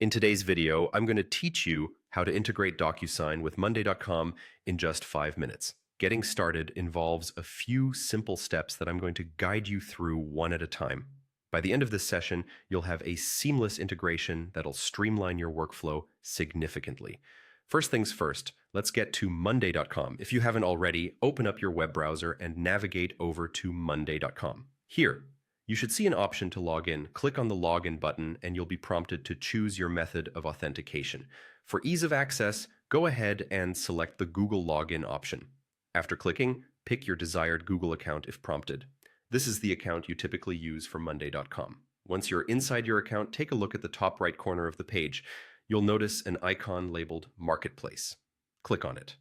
In today's video, I'm going to teach you how to integrate Docusign with Monday.com in just 5 minutes. Getting started involves a few simple steps that I'm going to guide you through one at a time. By the end of this session, you'll have a seamless integration that'll streamline your workflow significantly. First things first, let's get to Monday.com. If you haven't already, open up your web browser and navigate over to Monday.com. Here, you should see an option to log in. Click on the Login button and you'll be prompted to choose your method of authentication. For ease of access, go ahead and select the Google Login option. After clicking, pick your desired Google account if prompted. This is the account you typically use for Monday.com. Once you're inside your account, take a look at the top right corner of the page. You'll notice an icon labeled Marketplace. Click on it.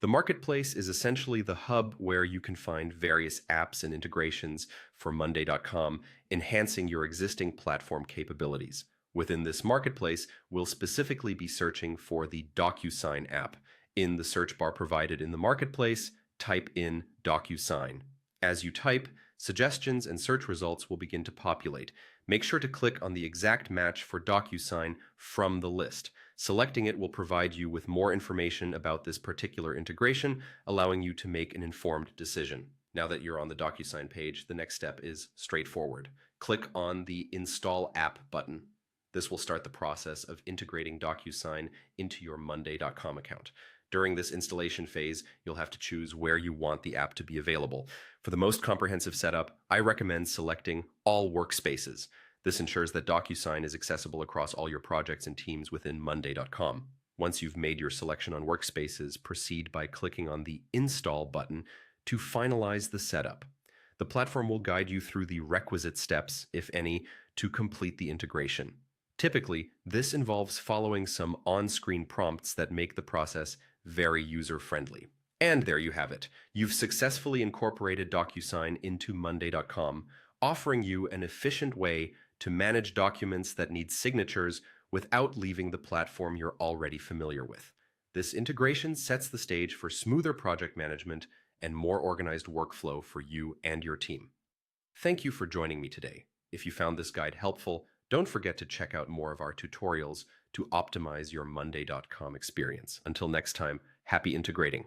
The Marketplace is essentially the hub where you can find various apps and integrations for Monday.com, enhancing your existing platform capabilities. Within this Marketplace, we'll specifically be searching for the Docusign app. In the search bar provided in the Marketplace, type in Docusign. As you type, suggestions and search results will begin to populate. Make sure to click on the exact match for Docusign from the list. Selecting it will provide you with more information about this particular integration, allowing you to make an informed decision. Now that you're on the Docusign page, the next step is straightforward. Click on the Install App button. This will start the process of integrating Docusign into your Monday.com account. During this installation phase, you'll have to choose where you want the app to be available. For the most comprehensive setup, I recommend selecting All Workspaces. This ensures that Docusign is accessible across all your projects and teams within Monday.com. Once you've made your selection on Workspaces, proceed by clicking on the Install button to finalize the setup. The platform will guide you through the requisite steps, if any, to complete the integration. Typically, this involves following some on-screen prompts that make the process very user-friendly. And there you have it. You've successfully incorporated Docusign into Monday.com, offering you an efficient way to manage documents that need signatures without leaving the platform you're already familiar with. This integration sets the stage for smoother project management and more organized workflow for you and your team. Thank you for joining me today. If you found this guide helpful, don't forget to check out more of our tutorials to optimize your Monday.com experience. Until next time, happy integrating.